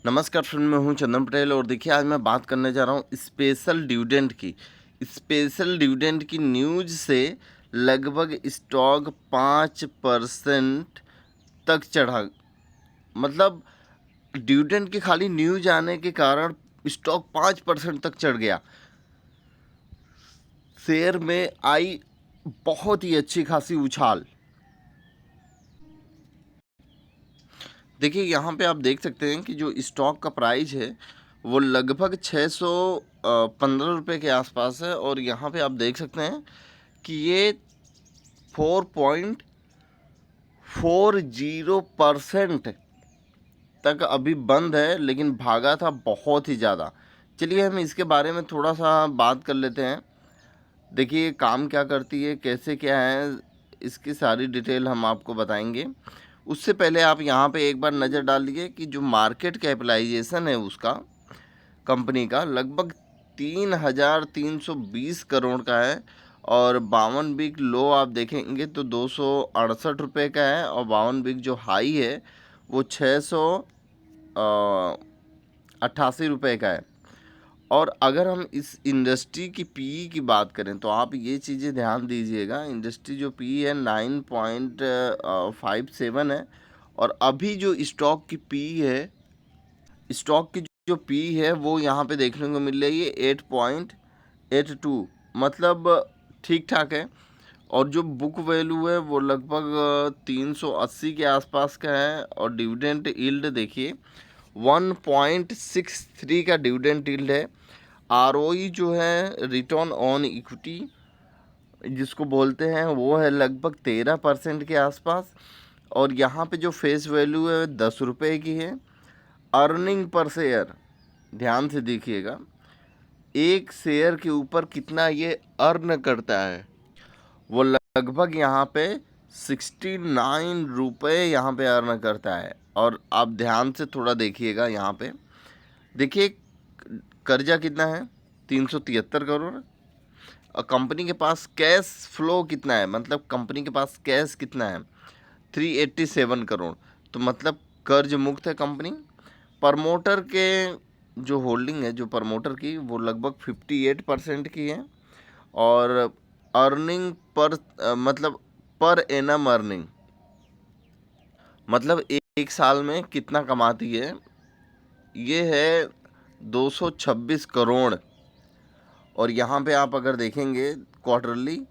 नमस्कार फ्रेंड, मैं हूं चंदन पटेल और देखिए आज मैं बात करने जा रहा हूं स्पेशल डिविडेंड की। स्पेशल डिविडेंड की न्यूज़ से लगभग स्टॉक 5% तक चढ़ा। मतलब डिविडेंड की खाली न्यूज़ आने के कारण स्टॉक 5% तक चढ़ गया। शेयर में आई बहुत ही अच्छी खासी उछाल। देखिए यहाँ पे आप देख सकते हैं कि जो स्टॉक का प्राइस है वो लगभग 615 रुपये के आसपास है और यहाँ पे आप देख सकते हैं कि ये 4.40% तक अभी बंद है, लेकिन भागा था बहुत ही ज़्यादा। चलिए हम इसके बारे में थोड़ा सा बात कर लेते हैं। देखिए काम क्या करती है, कैसे क्या है, इसकी सारी डिटेल हम आपको बताएंगे। उससे पहले आप यहाँ पे एक बार नज़र डालिए कि जो मार्केट कैपिटलाइजेशन है उसका, कंपनी का लगभग 3,320 करोड़ का है और 52 वीक लो आप देखेंगे तो 268 रुपये का है और 52 वीक जो हाई है वो 688 रुपये का है। और अगर हम इस इंडस्ट्री की पीई की बात करें तो आप ये चीज़ें ध्यान दीजिएगा। इंडस्ट्री जो पीई है 9.57 है और अभी जो स्टॉक की जो पी है वो यहाँ पे देखने को मिल रही है 8.82, मतलब ठीक ठाक है। और जो बुक वैल्यू है वो लगभग 380 के आसपास का है और डिविडेंड यील्ड देखिए 1.63 का डिविडेंड यील्ड है। आरओई जो है रिटर्न ऑन इक्विटी जिसको बोलते हैं वो है लगभग 13% के आसपास और यहाँ पे जो फेस वैल्यू है 10 रुपये की है। अर्निंग पर शेयर ध्यान से देखिएगा, एक शेयर के ऊपर कितना ये अर्न करता है, वो लगभग यहाँ पे 69 रुपये यहाँ पे अर्न करता है। और आप ध्यान से थोड़ा देखिएगा, यहाँ पे देखिए कर्जा कितना है 373 करोड़ और कंपनी के पास कैश फ्लो कितना है, मतलब कंपनी के पास कैश कितना है 387 करोड़। तो मतलब कर्ज मुक्त है कंपनी। प्रमोटर के जो होल्डिंग है जो प्रमोटर की वो लगभग 58% की है और अर्निंग पर मतलब पर एनम अर्निंग, मतलब एक साल में कितना कमाती है, ये है 226 करोड़। और यहाँ पे आप अगर देखेंगे क्वार्टरली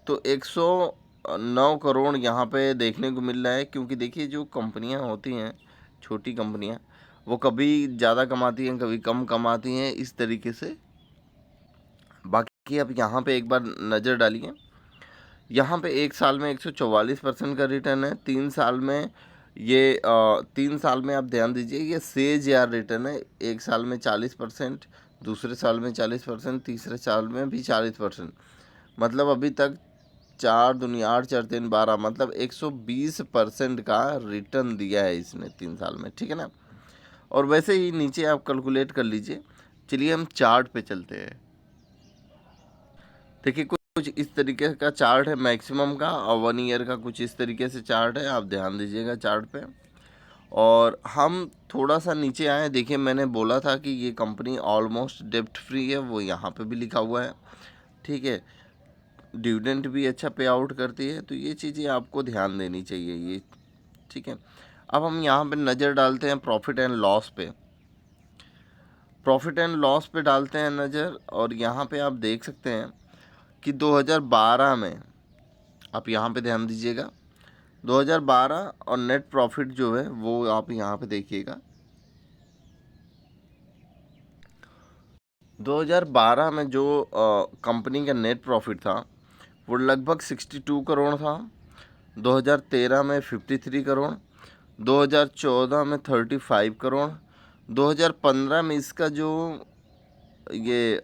तो 109 करोड़ यहाँ पे देखने को मिल रहा है। क्योंकि देखिए जो कंपनियाँ होती हैं, छोटी कंपनियाँ, वो कभी ज़्यादा कमाती हैं कभी कम कमाती हैं, इस तरीके से। बाकी अब यहाँ पे एक बार नज़र डालिए, यहाँ पे एक साल में 144% का रिटर्न है। 3 साल में ये 3 साल में आप ध्यान दीजिए ये सेज यार रिटर्न है। एक साल में 40%, दूसरे साल में 40%, तीसरे साल में भी 40%। मतलब अभी तक 4 दूनी 8 4 3 12, मतलब 120% का रिटर्न दिया है इसने 3 साल में, ठीक है ना। और वैसे ही नीचे आप कैलकुलेट कर लीजिए। चलिए हम चार्ट पे चलते हैं। देखिए कुछ इस तरीके का चार्ट है मैक्सिमम का और 1 ईयर का कुछ इस तरीके से चार्ट है, आप ध्यान दीजिएगा चार्ट पे। और हम थोड़ा सा नीचे आए, देखिए मैंने बोला था कि ये कंपनी ऑलमोस्ट डेप्ट फ्री है, वो यहाँ पे भी लिखा हुआ है, ठीक है। डिविडेंड भी अच्छा पे आउट करती है, तो ये चीज़ें आपको ध्यान देनी चाहिए ये, ठीक है। अब हम यहाँ पे नज़र डालते हैं प्रॉफिट एंड लॉस पे। प्रॉफिट एंड लॉस पे डालते हैं नज़र और यहाँ पे आप देख सकते हैं कि 2012 में, आप यहाँ पे ध्यान दीजिएगा, 2012 और नेट प्रॉफिट जो है वो आप यहाँ पे देखिएगा। 2012 में जो कंपनी का नेट प्रॉफिट था वो लगभग 62 करोड़ था। 2013 में 53 करोड़, 2014 में 35 करोड़, 2015 में इसका जो ये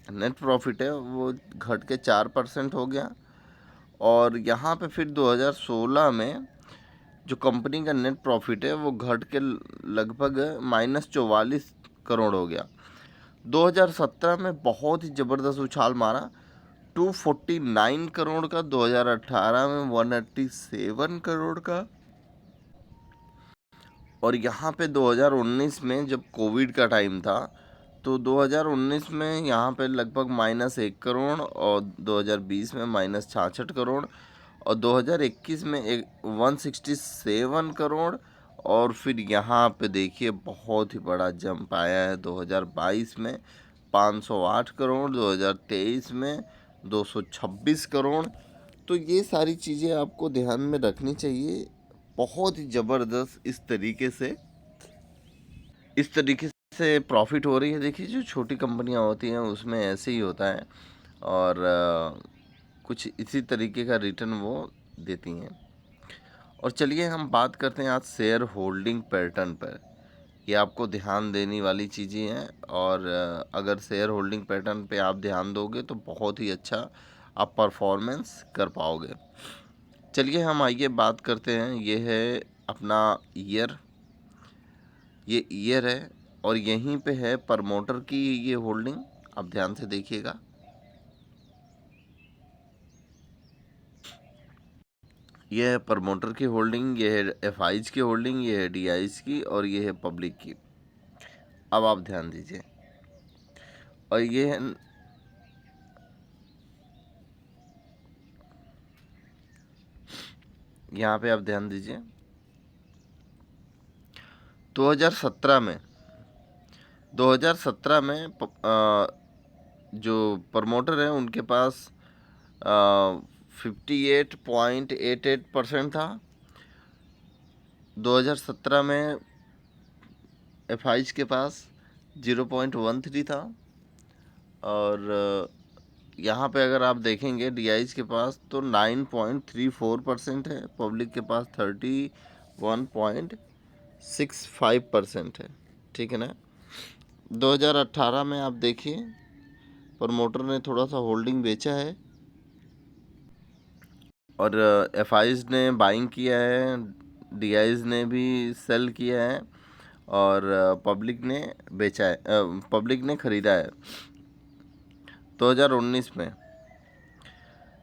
नेट प्रॉफिट है वो घट के 4% हो गया। और यहाँ पे फिर 2016 में जो कंपनी का नेट प्रॉफिट है वो घट के लगभग -44 करोड़ हो गया। 2017 में बहुत ही ज़बरदस्त उछाल मारा, 249 करोड़ का, 2018 में 187 करोड़ का और यहाँ पे 2019 में जब कोविड का टाइम था, तो 2019 में यहाँ पे लगभग -1 करोड़, और 2020 में -66 करोड़, और 2021 में 167 करोड़, और फिर यहाँ पे देखिए बहुत ही बड़ा जंप आया है 2022 में 508 करोड़, 2023 में 226 करोड़। तो ये सारी चीज़ें आपको ध्यान में रखनी चाहिए। बहुत ही ज़बरदस्त इस तरीके से प्रॉफिट हो रही है। देखिए जो छोटी कंपनियां होती हैं उसमें ऐसे ही होता है, और कुछ इसी तरीके का रिटर्न वो देती हैं। और चलिए हम बात करते हैं आज शेयर होल्डिंग पैटर्न पर। ये आपको ध्यान देने वाली चीज़ें हैं, और अगर शेयर होल्डिंग पैटर्न पे आप ध्यान दोगे तो बहुत ही अच्छा आप परफॉर्मेंस कर पाओगे। चलिए हम आइए बात करते हैं। ये है अपना ईयर, ये ईयर है, और यहीं पे है प्रमोटर की ये होल्डिंग। आप ध्यान से देखिएगा, ये है प्रमोटर की होल्डिंग, ये है एफआईज की होल्डिंग, ये है डीआईज की, और ये है पब्लिक की। अब आप ध्यान दीजिए, और ये है यहाँ पे आप ध्यान दीजिए 2017 में 2017 में जो प्रमोटर है उनके पास 58.88% था। 2017 में एफआईज के पास 0.13 था, और यहाँ पे अगर आप देखेंगे डीआईज के पास तो 9.34% है, पब्लिक के पास 31.65% है। ठीक है ना। 2018 में आप देखिए प्रमोटर ने थोड़ा सा होल्डिंग बेचा है, और एफआईज ने बाइंग किया है, डीआईज ने भी सेल किया है, और पब्लिक ने बेचा है, पब्लिक ने ख़रीदा है। 2019 में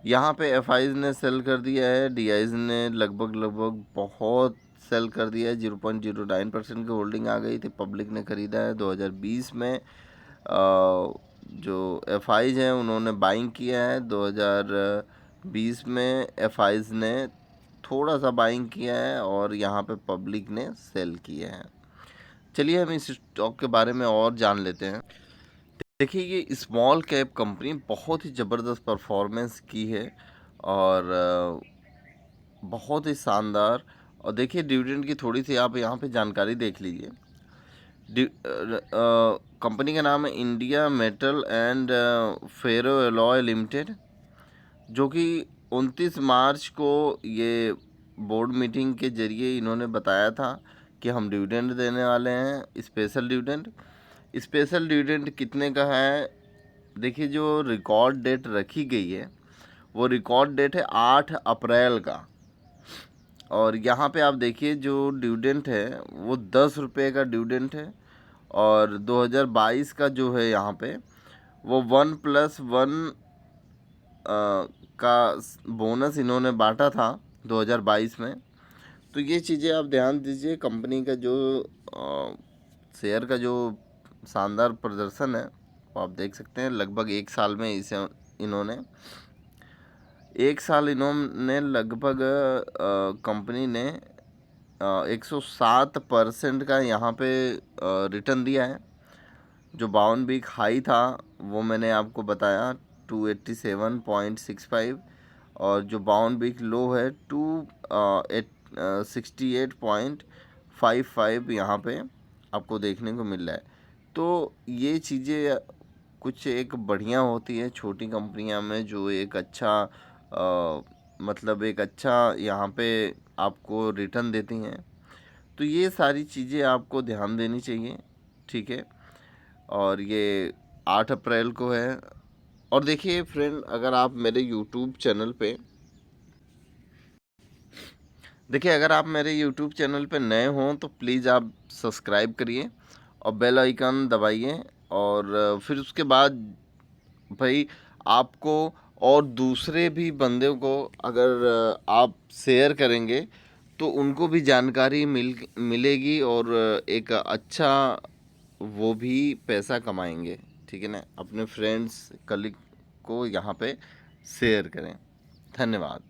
यहाँ पे एफआईज ने सेल कर दिया है, डीआईज ने लगभग बहुत सेल कर दिया है, 0.09% की होल्डिंग आ गई थी, पब्लिक ने ख़रीदा है। 2020 में जो एफआईज हैं उन्होंने बाइंग किया है। 2020 में एफआईज ने थोड़ा सा बाइंग किया है, और यहाँ पे पब्लिक ने सेल किया है। चलिए हम इस स्टॉक के बारे में और जान लेते हैं। देखिए ये स्मॉल कैप कंपनी बहुत ही ज़बरदस्त परफॉर्मेंस की है, और बहुत ही शानदार। और देखिए डिविडेंड की थोड़ी सी आप यहाँ पे जानकारी देख लीजिए। कंपनी का नाम है India metal and ferro alloy limited, जो कि 29 मार्च को ये बोर्ड मीटिंग के जरिए इन्होंने बताया था कि हम डिविडेंड देने वाले हैं, स्पेशल डिविडेंड। स्पेशल डिविडेंड कितने का है? देखिए जो रिकॉर्ड डेट रखी गई है वो रिकॉर्ड डेट है 8 अप्रैल का, और यहाँ पे आप देखिए जो डिविडेंड है वो 10 रुपये का डिविडेंड है, और 2022 का जो है यहाँ पे वो 1+1 का बोनस इन्होंने बांटा था 2022 में। तो ये चीज़ें आप ध्यान दीजिए। कंपनी का जो शेयर का जो शानदार प्रदर्शन है वो आप देख सकते हैं। लगभग एक साल में इन्होंने लगभग कंपनी ने 107% का यहाँ पे रिटर्न दिया है। जो 52 वीक हाई था वो मैंने आपको बताया 287.65, और जो 52 वीक लो है 68.55 यहाँ पे आपको देखने को मिल रहा है। तो ये चीज़ें कुछ एक बढ़िया होती है छोटी कंपनियां में, जो एक अच्छा मतलब एक अच्छा यहाँ पे आपको रिटर्न देती हैं। तो ये सारी चीज़ें आपको ध्यान देनी चाहिए। ठीक है। और ये 8 अप्रैल को है। और देखिए फ्रेंड, अगर आप मेरे यूट्यूब चैनल पे नए हों तो प्लीज़ आप सब्सक्राइब करिए और बेल आइकन दबाइए, और फिर उसके बाद भाई आपको और दूसरे भी बंदे को अगर आप शेयर करेंगे तो उनको भी जानकारी मिलेगी और एक अच्छा वो भी पैसा कमाएंगे। ठीक है ना, अपने फ्रेंड्स कलीग को यहाँ पे शेयर करें। धन्यवाद।